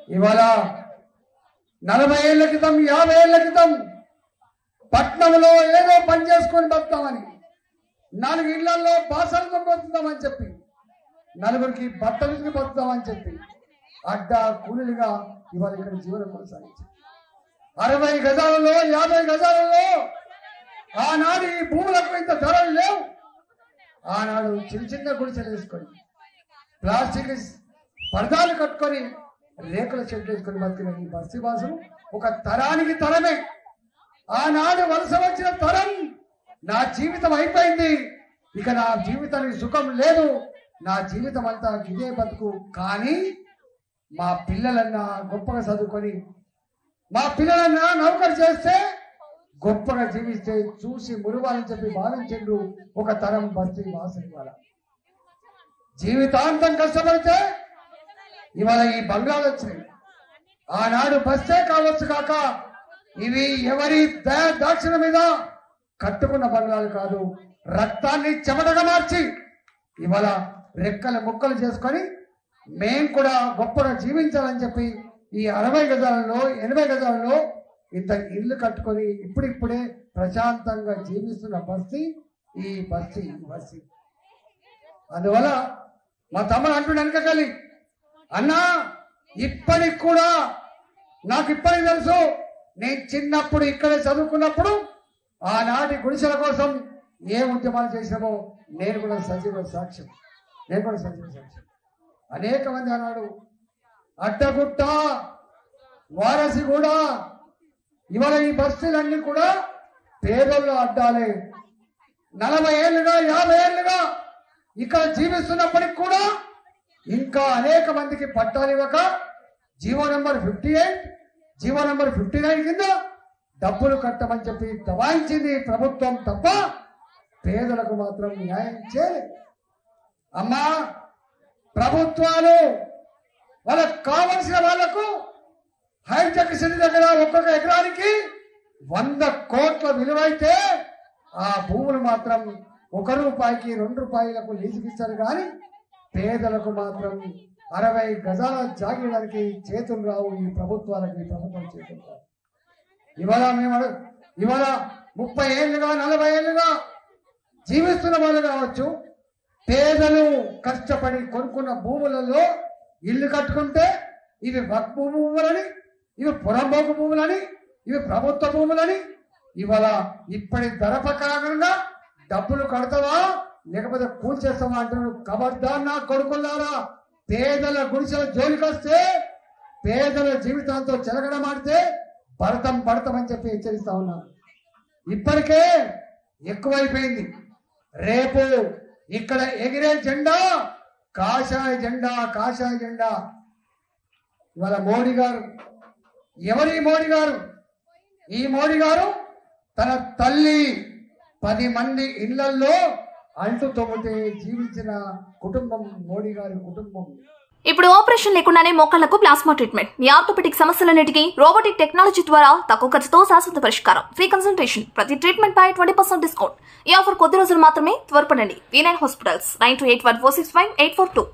ఇవాళ 40 ఏళ్ల క్రితం 50 ఏళ్ల క్రితం పట్నంలో ఏదో పని చేసుకొని బతుకుతామని 4 ఇళ్లలో బాసలు బతుకుతామని చెప్పి నలుగురికి బట్టలు బతుకుతామని చెప్పి అడ్డ కూలీలుగా ఇవాళ ఇక్కడ జీవనం కొనసాగించారు. 60 గజాలలో 50 గజాలలో ఆనాడు ఈ భూములకు ఇంత ధరలు లేవు. ఆనాడు చిన్న చిన్న గుడిసెలు వేసుకొని ప్లాస్టిక్ పరదాలు కట్టుకొని రేకుల చెట్లు వేసుకొని బతికిన ఈ బస్తీ వాసులు ఒక తరానికి తరమే. ఆనాడు వలస వచ్చిన తరం నా జీవితం అయిపోయింది, ఇక నా జీవితానికి సుఖం లేదు, నా జీవితం అంతా ఇదే బతుకు. కానీ మా పిల్లలన్నా గొప్పగా చదువుకొని మా పిల్లలన్నా నౌకరు చేస్తే గొప్పగా జీవిస్తే చూసి మురువాలని చెప్పి భావించిండ్రు ఒక తరం బస్తీ వాసులు. ఇవాళ జీవితాంతం కష్టపడితే ఇవాళ ఈ బంగ్లాలు వచ్చినాయి. ఆనాడు బస్తే కావచ్చు కాక ఇవి ఎవరి దాక్షిణ మీద కట్టుకున్న బంగ్లాలు కాదు, రక్తాన్ని చెమటగా మార్చి ఇవాళ రెక్కల ముక్కలు చేసుకొని మేం కూడా గొప్పగా జీవించాలని చెప్పి ఈ 60 గజాలలో 80 గజాలలో ఇంత ఇల్లు కట్టుకొని ఇప్పుడిప్పుడే ప్రశాంతంగా జీవిస్తున్న బస్తీ ఈ బస్తీ. అందువల్ల మా తమ్ముడు అంటున్నాడు వెనకలి, అన్నా ఇప్పటికి కూడా నాకు ఇప్పటికి తెలుసు, నేను చిన్నప్పుడు ఇక్కడే చదువుకున్నప్పుడు ఆనాటి గుడిసెల కోసం ఏ ఉద్యమాలు చేసినామో నేను కూడా సజీవ సాక్ష్యం. అనేక మంది అన్నాడు అడ్డగుట్ట వారసి కూడా ఇవాళ ఈ బస్తీలన్నీ కూడా పేదల్లో అడ్డాలే. 40 ఏళ్ళుగా 50 ఏళ్ళుగా ఇక్కడ జీవిస్తున్నప్పటికి కూడా ఇంకా అనేక మందికి పట్టాలు ఇవ్వక జీవో నెంబర్ 58 జీవో నెంబర్ 59 కింద డబ్బులు కట్టమని చెప్పి దబాయించింది ప్రభుత్వం తప్ప పేదలకు మాత్రం న్యాయం చేయలేదు. అమ్మా, ప్రభుత్వాలు వాళ్ళకు కావలసిన వాళ్లకు హైటెక్ సిటీ దగ్గర ఒక్కొక్క ఎకరానికి 100 కోట్ల విలువైతే ఆ భూములు మాత్రం ₹1 ₹2 లీజుకిస్తారు. కానీ పేదలకు మాత్రం 60 గజాల జాగీడానికి చేతులు రావు. ఈ ప్రభుత్వాలకు ఈ ప్రభుత్వం చేతులు రావు. ఇవాళ 30 ఏళ్ళుగా 40 ఏళ్ళుగా జీవిస్తున్న వాళ్ళు కావచ్చు, పేదలు కష్టపడి కొనుక్కున్న భూములలో ఇల్లు కట్టుకుంటే ఇవి వక్ఫ్ భూములని, ఇవి పురంబోకు భూములని, ఇవి ప్రభుత్వ భూములని ఇవాళ ఇప్పటి ధర ప్రకారంగా డబ్బులు కడతావా లేకపోతే కూల్చేస్తావా అంటున్నారు. ఖబర్దార్ నా కొడుకులారా, పేదల గుడిసెల జోలికి వస్తే పేదల జీవితాలతో చెలగడమాడితే పడతామని చెప్పి హెచ్చరిస్తా ఉన్నాను. ఇప్పటికే ఎక్కువైపోయింది. రేపు ఇక్కడ ఎగిరే జెండా కాషాయ జెండా. ఇవాళ మోడీ గారు, ఎవరి మోడీ గారు? ఈ మోడీ గారు తన తల్లి 10 మంది ఇళ్లలో అంటు తొమ్మితే జీవించిన కుటుంబం మోడీ గారి కుటుంబం. ఇప్పుడు ఆపరేషన్ లేకుండానే మోకాళ్లకు ప్లాస్మా ట్రీట్మెంట్. మీ ఆర్థోపెటిక్ సమస్యలన్నిటికీ రోబోటిక్ టెక్నాలజీ ద్వారా తక్కువ ఖర్చుతో శాశ్వత పరిష్కారం. ఫ్రీ కన్సల్టేషన్, ప్రతి ట్రీట్మెంట్ పై 20% డిస్కౌంట్. ఈ ఆఫర్ కొద్ది రోజులు మాత్రమే. త్వరపడండి. V9 hospitals 9281465842.